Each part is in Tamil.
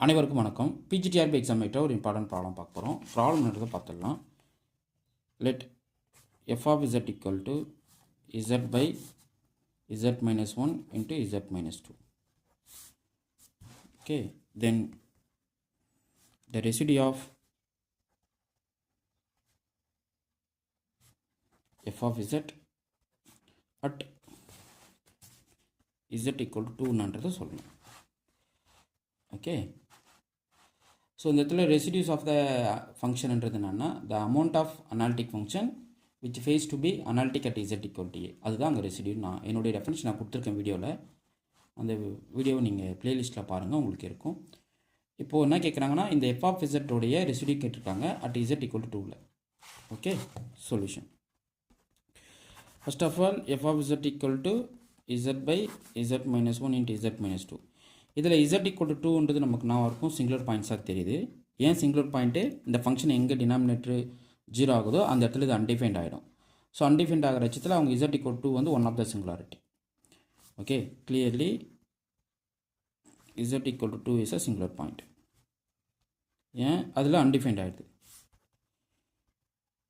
அனைவருக்கும் வணக்கம். பிஜிடிஆர்பி எக்ஸாம் மேட்டர் ஒரு இம்பார்ட்டன்ட் ப்ராப்ளம் பார்க்க போகிறோம். ப்ராப்ளம் எடுத்து பார்த்துடலாம். Let f of z equal to z by z minus 1 into z minus 2. Okay, then the residue of f of z at z equal to 2ன்றதை சொல்லணும். ஓகே, ஸோ இந்த இடத்துல ரெசிடியூஸ் ஆஃப் த ஃபங்க்ஷன்ன்றது என்னென்னா the amount of analytic function which fails to be analytic at z equal to a. அதுதான் அங்கே ரெசிடியூ. நான் என்னுடைய ரெஃபரன்ஸ் நான் கொடுத்துருக்கேன் வீடியோவில். அந்த வீடியோவை நீங்கள் ப்ளேலிஸ்ட்டில் பாருங்கள், உங்களுக்கு இருக்கும். இப்போது என்ன கேட்குறாங்கன்னா இந்த எஃப் ஆஃப் இசட்டோடைய ரெசிடியூ கேட்டிருக்காங்க அட் இசட் ஈக்குவல் டு 2ல். Okay, solution. First of all f of z equal to z by z minus 1 into z minus 2. இதில் இசட் ஈக்குவல் டு 2ன்றது நமக்கு நான் இருக்கும் சிங்குலர் பாயிண்ட்ஸாக தெரியுது. ஏன் சிங்குலர் பாயிண்ட்டு? இந்த ஃபங்க்ஷன் எங்கே டினாமினேட்டர் 0 ஆகுதோ அந்த இடத்துல இது அன்டிஃபைன்ட் ஆகிடும். ஸோ அன்டிஃபைன்ட் ஆகிற பட்சத்தில் அவங்க இசட் ஈக்குவல் டு வந்து one of the singularity. Okay, clearly z equal to 2 is a singular point. ஏன்? அதில் அன்டிஃபைன்ட் ஆகிடுது.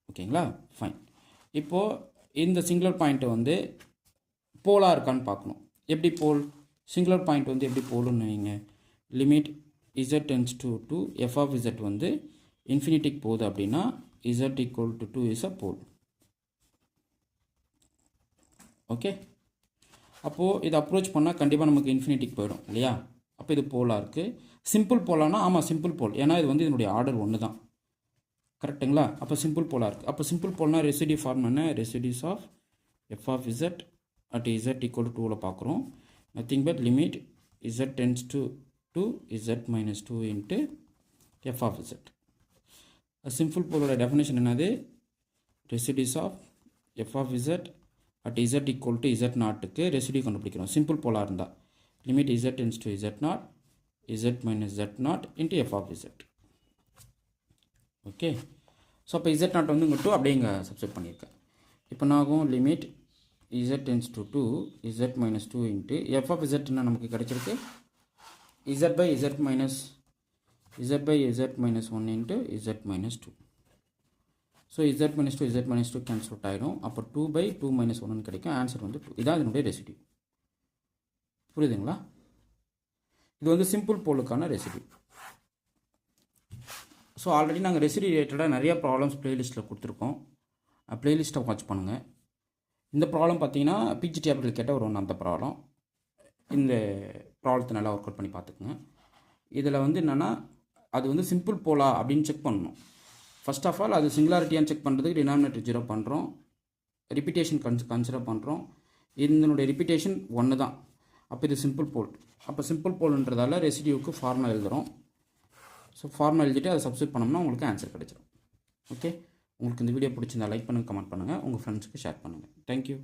ஓகேங்களா, ஃபைன். இப்போது இந்த சிங்குலர் பாயிண்ட்டை வந்து போலாக இருக்கான்னு பார்க்கணும். எப்படி போல்? சிங்குலர் பாயிண்ட் வந்து எப்படி போலுன்னு வைங்க. Limit z tends to 2 f of z வந்து இன்ஃபினிட்டிக்கு போகுது அப்படின்னா z equal to 2 is a pole. Okay, அப்போது இதை அப்ரோச் பண்ணால் கண்டிப்பாக நமக்கு இன்ஃபினிட்டிக்கு போயிடும் இல்லையா? அப்போ இது போலாக இருக்குது. சிம்பிள் போலானா ஆமாம் சிம்பிள் போல், ஏன்னா இது வந்து இதனுடைய ஆர்டர் ஒன்று தான். கரெக்டுங்களா? அப்போ சிம்பிள் போலாக இருக்குது. அப்போ சிம்பிள் போல்னால் ரெசிடியூ ஃபார்ம் என்ன? Residues of f of z at z equal to 2ல் பார்க்குறோம். Nothing but limit z tends to 2 z minus 2 into f of z. Simple போலோட டெஃபினேஷன் என்னது? Residues of f of z at z equal to z நாட்டுக்கு ரெசிடியூ கண்டுபிடிக்கிறோம். சிம்பிள் போலாக இருந்தால் limit z tends to z naught z minus z naught into f of z. Okay, so அப்போ z நாட் வந்து இங்கே 2 அப்படியே இங்கே சப்ஸ்டிட் பண்ணியிருக்கேன். இப்போ நான் ஆகும் limit z tends to 2 z minus 2 into f of z என்ன நமக்கு கிடைச்சிருக்கு? z by z minus 1 into z minus 2. So z minus 2 z minus 2 cancel out ஆகிடும். அப்போ 2 by 2 minus 1 கிடைக்கும். ஆன்சர் வந்து 2. இதான் இதனுடைய ரெசிடியூ. புரியுதுங்களா? இது வந்து சிம்பிள் போலுக்கான ரெசிடியூ. ஸோ ஆல்ரெடி நாங்கள் ரெசிடியூ ரிலேட்டடாக நிறைய ப்ராப்ளம்ஸ் ப்ளேலிஸ்ட்டில் கொடுத்துருக்கோம். ப்ளேலிஸ்ட்டை வாட்ச் பண்ணுங்கள். இந்த ப்ராப்ளம் பார்த்தீங்கன்னா பிஜிடிஆர்பியில் கேட்ட ஒரு அந்த ப்ராப்ளம். இந்த ப்ராப்ளத்தை நல்லா ஒர்க் அவுட் பண்ணி பார்த்துக்குங்க. இதில் வந்து என்னென்னா அது வந்து சிம்பிள் போலா அப்படின்னு செக் பண்ணணும். ஃபர்ஸ்ட் ஆஃப் ஆல் அது சிங்குலாரிட்டியான்னு செக் பண்ணுறதுக்கு டினாமினேட்டர் 0 பண்ணுறோம், ரிப்பீட்டேஷன் கன்சிடர் பண்ணுறோம். இதனுடைய ரிப்பீட்டேஷன் 1 தான். அப்போ இது சிம்பிள் போல். அப்போ சிம்பிள் போல்ன்றதால ரெசிடியூக்கு ஃபார்முலா எழுதுகிறோம். ஸோ ஃபார்முலா எழுதிட்டு அதை சப்ஸ்டிட் பண்ணோம்னா உங்களுக்கு ஆன்சர் கிடைச்சிடும். ஓகே, உங்களுக்கு இந்த வீடியோ பிடிச்சிருந்தா லைக் பண்ணுங்கள், கமெண்ட் பண்ணுங்கள், உங்கள் ஃப்ரெண்ட்ஸுக்கு ஷேர் பண்ணுங்கள். தேங்க்யூ.